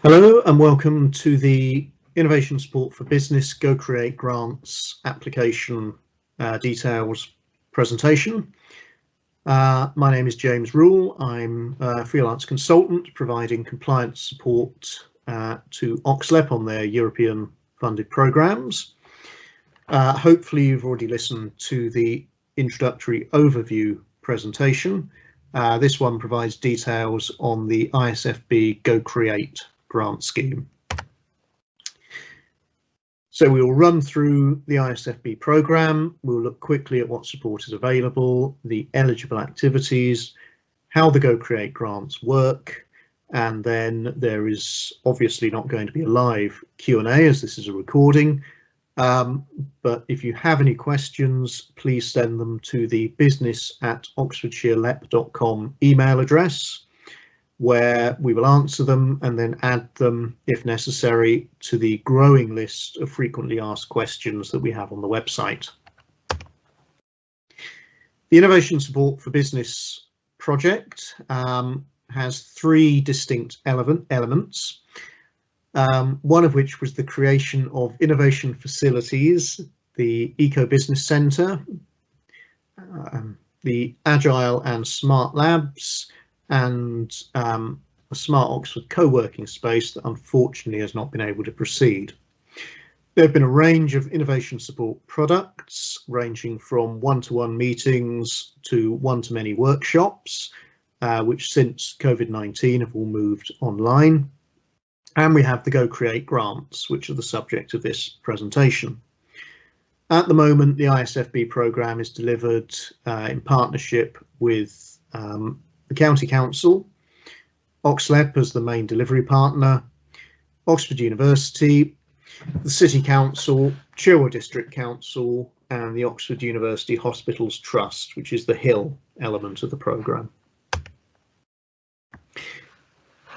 Hello and welcome to the Innovation Support for Business Go Create Grants application details presentation. My name is James Rule. I'm a freelance consultant providing compliance support to ISfB on their European funded programs. Hopefully you've already listened to the introductory overview presentation. This one provides details on the ISfB Go Create grant scheme. So we will run through the ISfB programme, we'll look quickly at what support is available, the eligible activities, how the Go Create grants work, and then there is obviously not going to be a live Q&A as this is a recording, but if you have any questions, please send them to the business@oxfordshirelep.com email address, where we will answer them and then add them, if necessary, to the growing list of frequently asked questions that we have on the website. The Innovation Support for Business project has three distinct elements, one of which was the creation of innovation facilities, the Eco Business Centre, the Agile and Smart Labs, and a Smart Oxford co-working space that unfortunately has not been able to proceed. There have been a range of innovation support products ranging from one-to-one meetings to one-to-many workshops, which since COVID-19 have all moved online. And we have the Go Create grants, which are the subject of this presentation. At the moment, the ISfB programme is delivered in partnership with the County Council, ISfB as the main delivery partner, Oxford University, the City Council, Chilwell District Council, and the Oxford University Hospitals Trust, which is the Hill element of the programme.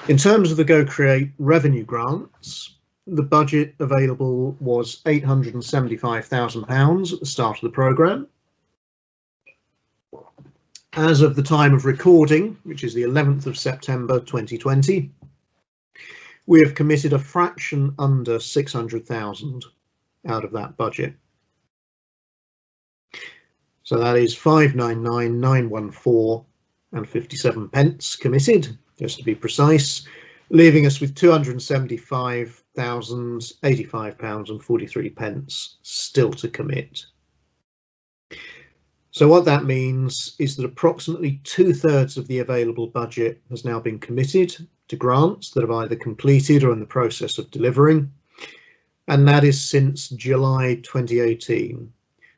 In terms of the Go Create revenue grants, the budget available was £875,000 at the start of the programme. As of the time of recording, which is the 11th of September 2020, we have committed a fraction under 600,000 out of that budget. So that is 599,914 and 57 pence committed, just to be precise, leaving us with £275,085 and 43 pence still to commit. So what that means is that approximately 2/3 of the available budget has now been committed to grants that have either completed or in the process of delivering, and that is since July 2018.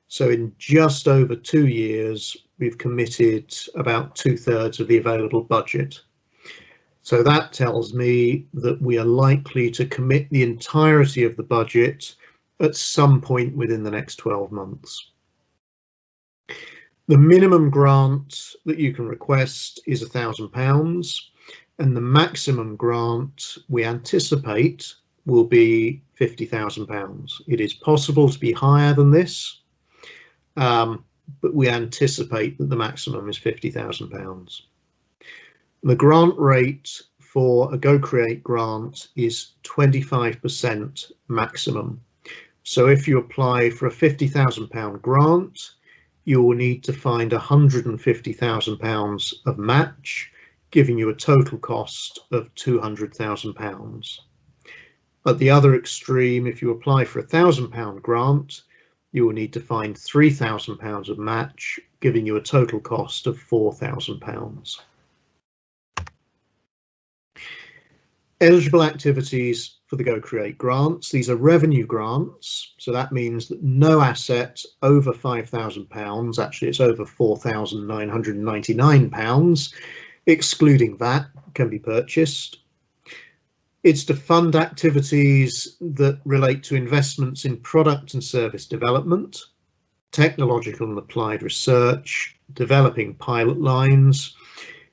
So in just over 2 years, we've committed about 2/3 of the available budget. So that tells me that we are likely to commit the entirety of the budget at some point within the next 12 months. The minimum grant that you can request is £1,000, and the maximum grant we anticipate will be £50,000. It is possible to be higher than this, but we anticipate that the maximum is £50,000. The grant rate for a Go Create grant is 25% maximum. So if you apply for a £50,000 grant, you will need to find £150,000 of match, giving you a total cost of £200,000. At the other extreme, if you apply for a £1,000 grant, you will need to find £3,000 of match, giving you a total cost of £4,000. Eligible activities for the Go Create grants. These are revenue grants, so that means that no asset over £5,000, actually it's over £4,999, excluding VAT, can be purchased. It's to fund activities that relate to investments in product and service development, technological and applied research, developing pilot lines.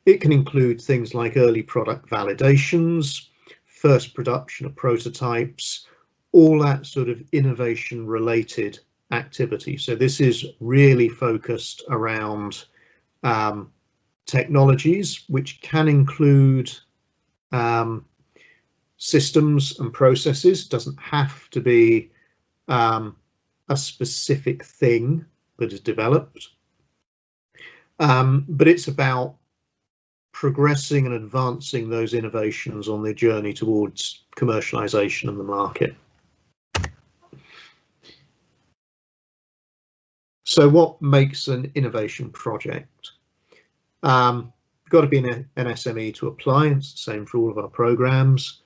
It can include things like early product validations, first production of prototypes, all that sort of innovation related activity. So this is really focused around technologies, which can include systems and processes. Doesn't have to be a specific thing that is developed, but it's about progressing and advancing those innovations on their journey towards commercialization in the market. So what makes an innovation project? You've got to be an SME to apply. It's the same for all of our programs.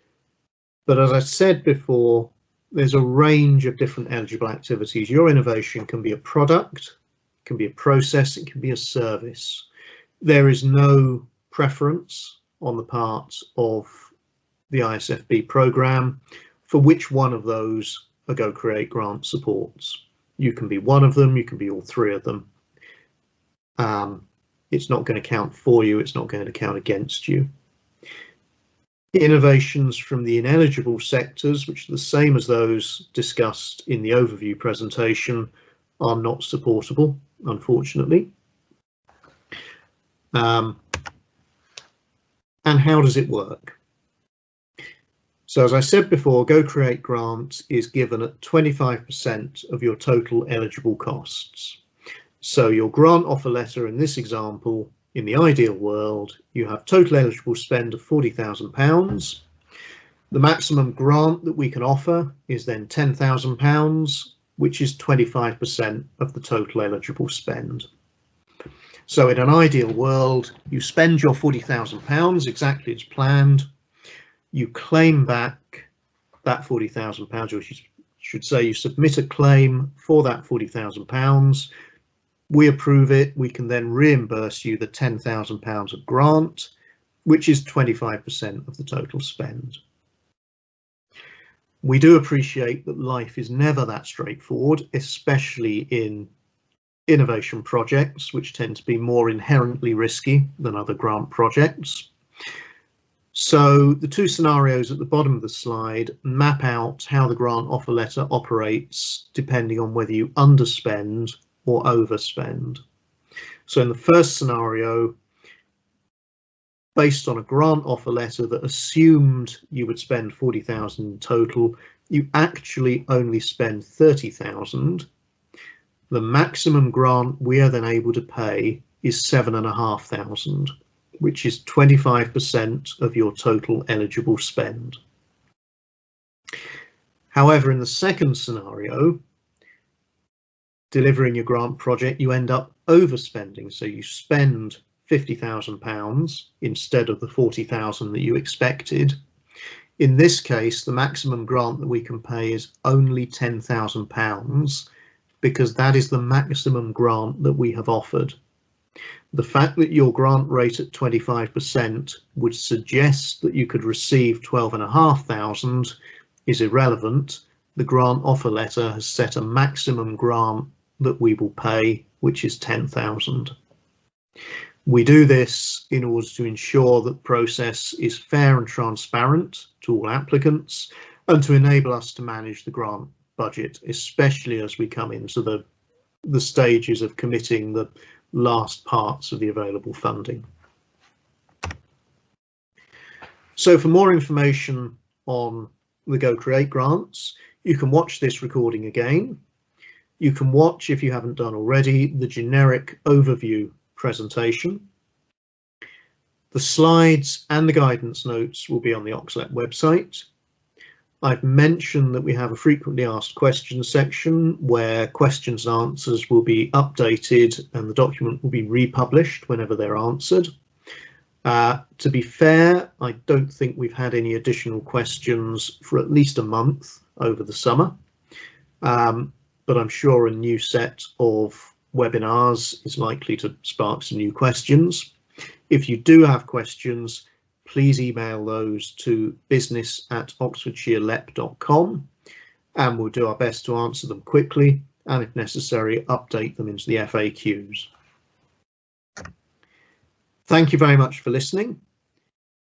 But as I said before, there's a range of different eligible activities. Your innovation can be a product, it can be a process, it can be a service. There is no preference on the part of the ISfB programme for which one of those a Go Create grant supports. You can be one of them, you can be all three of them. It's not going to count for you, it's not going to count against you. Innovations from the ineligible sectors, which are the same as those discussed in the overview presentation, are not supportable, unfortunately. And how does it work? So as I said before, Go Create grant is given at 25% of your total eligible costs. So your grant offer letter in this example, in the ideal world, you have total eligible spend of £40,000. The maximum grant that we can offer is then £10,000, which is 25% of the total eligible spend. So in an ideal world, you spend your £40,000 exactly as planned. You claim back that £40,000, or you should say you submit a claim for that £40,000. We approve it. We can then reimburse you the £10,000 of grant, which is 25% of the total spend. We do appreciate that life is never that straightforward, especially in innovation projects, which tend to be more inherently risky than other grant projects. So the two scenarios at the bottom of the slide map out how the grant offer letter operates depending on whether you underspend or overspend. So in the first scenario, based on a grant offer letter that assumed you would spend 40,000 in total, you actually only spend 30,000. The maximum grant we are then able to pay is 7,500, which is 25% of your total eligible spend. However, in the second scenario, delivering your grant project, you end up overspending. So you spend £50,000 instead of the 40,000 that you expected. In this case, the maximum grant that we can pay is only £10,000 because that is the maximum grant that we have offered. The fact that your grant rate at 25% would suggest that you could receive 12,500 is irrelevant. The grant offer letter has set a maximum grant that we will pay, which is 10,000. We do this in order to ensure that the process is fair and transparent to all applicants and to enable us to manage the grant budget, especially as we come into the stages of committing the last parts of the available funding. So for more information on the Go Create grants, you can watch this recording again. You can watch, if you haven't done already, the generic overview presentation. The slides and the guidance notes will be on the Oxlet website. I've mentioned that we have a frequently asked questions section where questions and answers will be updated and the document will be republished whenever they're answered. To be fair, I don't think we've had any additional questions for at least a month over the summer, but I'm sure a new set of webinars is likely to spark some new questions. If you do have questions, please email those to business@oxfordshirelep.com and we'll do our best to answer them quickly and, if necessary, update them into the FAQs. Thank you very much for listening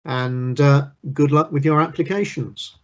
and good luck with your applications.